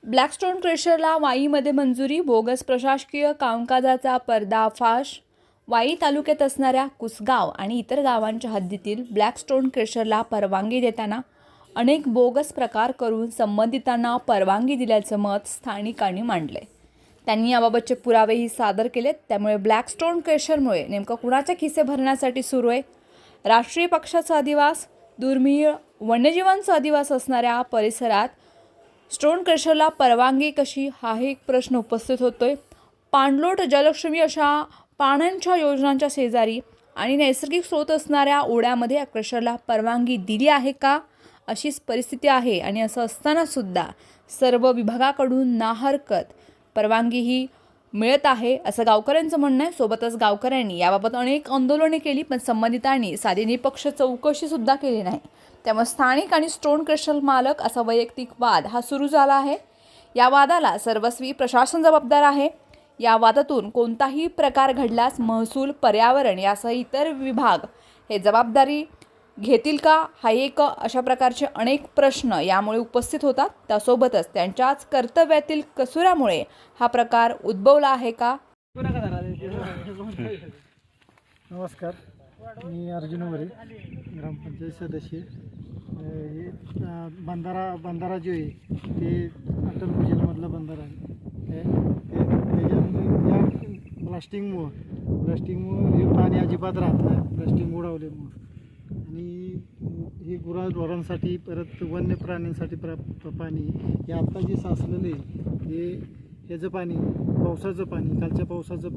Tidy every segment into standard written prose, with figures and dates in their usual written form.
Blackstone क्रेशरला वाईमध्ये मंजुरी, bogus प्रशासकीय कामकाजाचा पर्दाफाश. वाई तालुक्यात असणाऱ्या कुसगाव आणि इतर गावांच्या हद्दीतील ब्लॅकस्टोन क्रेशरला परवानगी देताना अनेक बोगस प्रकार करून संबंधितांना परवानगी दिल्याचं मत स्थानिकांनी मांडले. त्यांनी याबाबतचे पुरावेही सादर केलेत. त्यामुळे ब्लॅकस्टोन क्रेशरमुळे नेमकं कुणाचे खिसे भरण्यासाठी सुरू आहे? राष्ट्रीय पक्षाचा अधिवास, दुर्मिळ वन्यजीवांचा अधिवास असणाऱ्या परिसरात स्टोन क्रेशरला परवानगी कशी, हाही एक प्रश्न उपस्थित होतोय. पाणलोट, जललक्ष्मी अशा पाण्याच्या योजनांच्या शेजारी आणि नैसर्गिक स्रोत असणाऱ्या ओढ्यामध्ये या क्रेशरला परवानगी दिली आहे का, अशीच परिस्थिती आहे. आणि असं असताना सुद्धा सर्व विभागाकडून नाहरकत परवानगीही मिळत आहे, असं गावकऱ्यांचं म्हणणं आहे. सोबतच गावकऱ्यांनी याबाबत अनेक आंदोलने केली, पण संबंधितांनी साधी निपक्ष चौकशीसुद्धा केली नाही. त्यामुळे स्थानिक आणि स्टोन क्रेशर मालक असा वैयक्तिक वाद हा सुरू झाला आहे. या वादाला सर्वस्वी प्रशासन जबाबदार आहे. या वादातून कोणताही प्रकार घडल्यास महसूल, पर्यावरण यासह इतर विभाग हे जबाबदारी घेतील का, हा एक अशा प्रकारचे अनेक प्रश्न यामुळे उपस्थित होतात. त्यासोबतच त्यांच्याच कर्तव्यातील कसूरामुळे हा प्रकार उद्भवला आहे का? नमस्कार, मी अर्जुन वरे, ग्रामपंचायत सदस्य. हे बंधारा जो आहे ते अटल भुजलमधला बंधारा आहे. त्याच्यामुळे या प्लास्टिकमुळं हे पाणी अजिबात राहत नाही, प्लास्टिक उडवल्यामुळं. आणि हे गुराढोरांसाठी, परत वन्य प्राण्यांसाठी पाणी हे आत्ता जे साचलेलं आहे ह्याचं पाणी, पावसाचं पाणी, कालच्या पावसाचं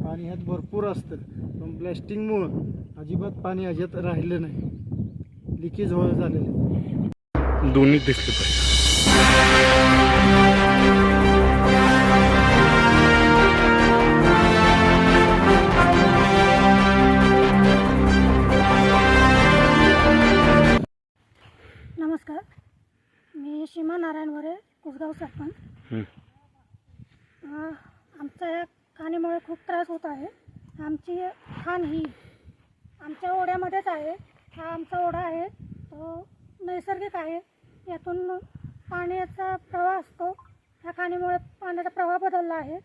पाणी ह्यात भरपूर असतं. पण प्लॅस्टिकमुळं अजिबात पाणी ह्याच्यात राहिलं नाही, लिकेज झालेलं आहे. दोन्ही दिसले पाहिजे. नमस्कार, मी सीमा नारायण वरे, कुसगाव सरपंच. आमच्या या खाणीमुळे खूप त्रास होत आहे. आमची खाण ही आमच्या ओढ्यामध्येच आहे. हा आमचा ओढा आहे, तो नैसर्गिक आहे. यातून पाण्याचा प्रवाह असतो. ह्या खाणीमुळे पाण्याचा प्रवाह बदलला आहे.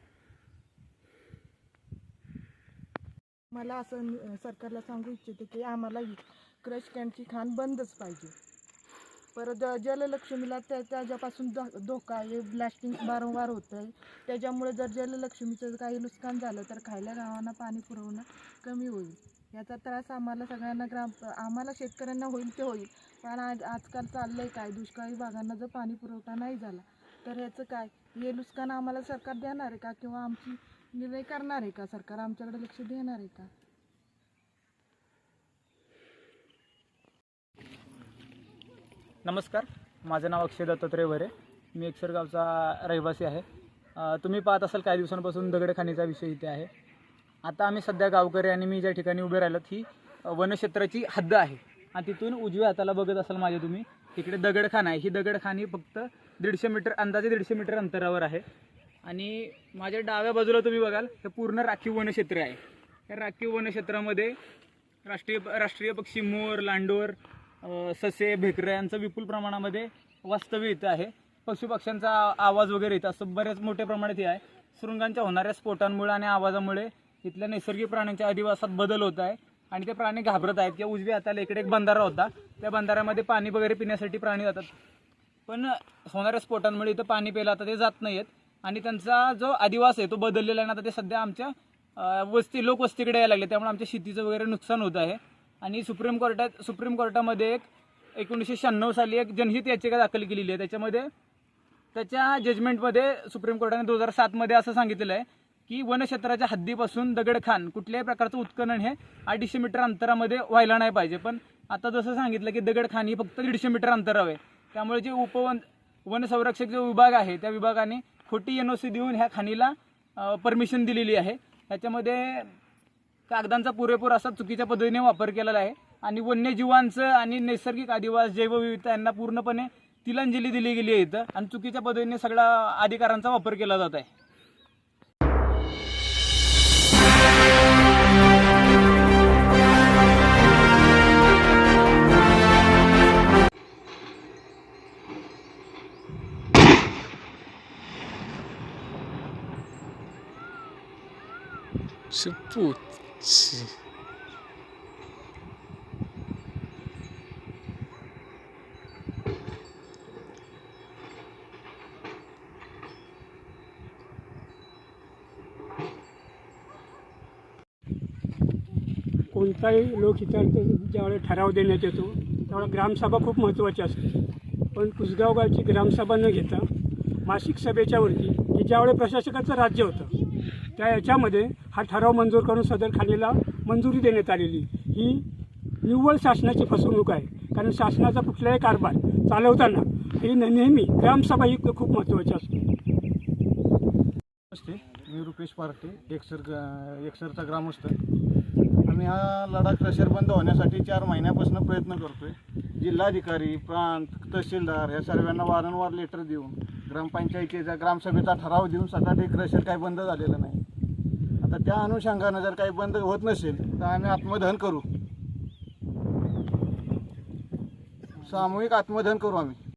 मला असं सरकारला सांगू इच्छिते की आम्हाला ही क्रश कॅनची खाण बंदच पाहिजे. परत जललक्ष्मीला त्याच्यापासून धोका आहे. ब्लास्टिंग वारंवार होतं आहे. त्याच्यामुळे जर जललक्ष्मीचं काही नुकसान झालं तर खायला गावांना पाणी पुरवणं कमी होईल. याचा त्रास आम्हाला सगळ्यांना आम्हाला शेतकऱ्यांना होईल ते होईल. पण आजकाल चाललं आहे काय, दुष्काळी भागांना जर पाणी पुरवठा नाही झाला तर ह्याचं काय, हे नुकसान आम्हाला सरकार देणार आहे का, किंवा आमची निर्णय करणार आहे का सरकार, आमच्याकडे लक्ष देणार आहे का? नमस्कार, माझं नाव अक्षय दत्तात्रय वरे, मी एकसरगावचा रहिवासी आहे. तुम्ही पाहत असाल काही दिवसांपासून दगडखाणीचा विषय इथे आहे. आता आम्ही सध्या गावकरी आणि मी ज्या ठिकाणी उभे राहिलो ही वनक्षेत्राची हद्द आहे. आणि तिथून उजव्या हाताला बघत असाल माझ्या तुम्ही, तिकडे दगडखाना आहे. ही दगडखानी फक्त 150 मीटर, अंदाजे 150 मीटर अंतरावर आहे. आणि माझ्या डाव्या बाजूला तुम्ही बघाल हे पूर्ण राखीव वनक्षेत्र आहे. या राखीव वनक्षेत्रामध्ये राष्ट्रीय पक्षी मोर, लांडोर, ससे, भेकरं यांचं विपुल प्रमाणामध्ये वास्तव्य इथं आहे. पशुपक्ष्यांचा आवाज वगैरे इथं असं बऱ्याच मोठ्या प्रमाणात हे आहे. शृंगांच्या होणाऱ्या स्फोटांमुळे आणि आवाजामुळे इथल्या नैसर्गिक प्राण्यांच्या अधिवासात बदल होत आहे आणि ते प्राणी घाबरत आहेत. या उजव्या हाताला इकडे एक बंधारा होता, त्या बंधाऱ्यामध्ये पाणी वगैरे पिण्यासाठी प्राणी जातात. पण होणाऱ्या स्फोटांमुळे इथं पाणी प्यायला आता ते जात नाही आहेत आणि त्यांचा जो अधिवास आहे तो बदललेला आहे. आता ते सध्या आमच्या लोकवस्तीकडे यायला लागले, त्यामुळे आमच्या शेतीचं वगैरे नुकसान होत आहे. आणि सुप्रीम कोर्टामध्ये 1996 साली एक जनहित याचिका दाखल केलेली आहे. त्याच्या जजमेंटमध्ये सुप्रीम कोर्टाने 2007 असं सांगितलेलं आहे की वनक्षेत्राच्या हद्दीपासून दगडखाण कुठल्याही प्रकारचं उत्खनन हे 250 मीटर अंतरामध्ये व्हायला नाही पाहिजे. पण आता जसं सांगितलं की दगडखाण ही फक्त 150 मीटर अंतरावर आहे. त्यामुळे जे वनसंरक्षक जो विभाग आहे त्या विभागाने खोटी NOC देऊन ह्या खाणीला परमिशन दिलेली आहे. त्याच्यामध्ये कागदांचा पुरेपूर असा चुकीच्या पद्धतीने वापर केलेला आहे आणि वन्यजीवांचं आणि नैसर्गिक आदिवास, जैवविविधता यांना पूर्णपणे तिलांजली दिली गेली आहे इथं आणि चुकीच्या पद्धतीने सगळा अधिकारांचा वापर केला जात आहे. Шипучий. कोणताही लोकहितार्थ ज्यावेळेस ठराव देण्यात येतो त्यावेळेला ग्रामसभा खूप महत्त्वाची असते. पण कुसगाव गावची ग्रामसभा न घेता मासिक सभेच्या वरती की ज्यावेळेस प्रशासकाचं राज्य होतं त्या याच्यामध्ये हा ठराव मंजूर करून सदर खाणीला मंजुरी देण्यात आलेली ही निव्वळ शासनाची फसवणूक आहे. कारण शासनाचा कुठलाही कारभार चालवताना ही नेहमी ग्रामसभा ही खूप महत्त्वाची असते. नमस्ते, मी रुपेश पार्टे एकसरचा ग्रामस्थ. आम्ही हा लढा क्रशर बंद होण्यासाठी 4 महिन्यापासून प्रयत्न करतोय. जिल्हाधिकारी, प्रांत, तहसीलदार या सर्वांना वारंवार लेटर देऊन ग्रामपंचायतीचा ग्रामसभेचा ठराव देऊन सकाळी क्रशर काही बंद झालेलं नाही. आता त्या अनुषंगानं जर काही बंद होत नसेल तर आम्ही आत्मदहन करू, सामूहिक आत्मदहन करू आम्ही.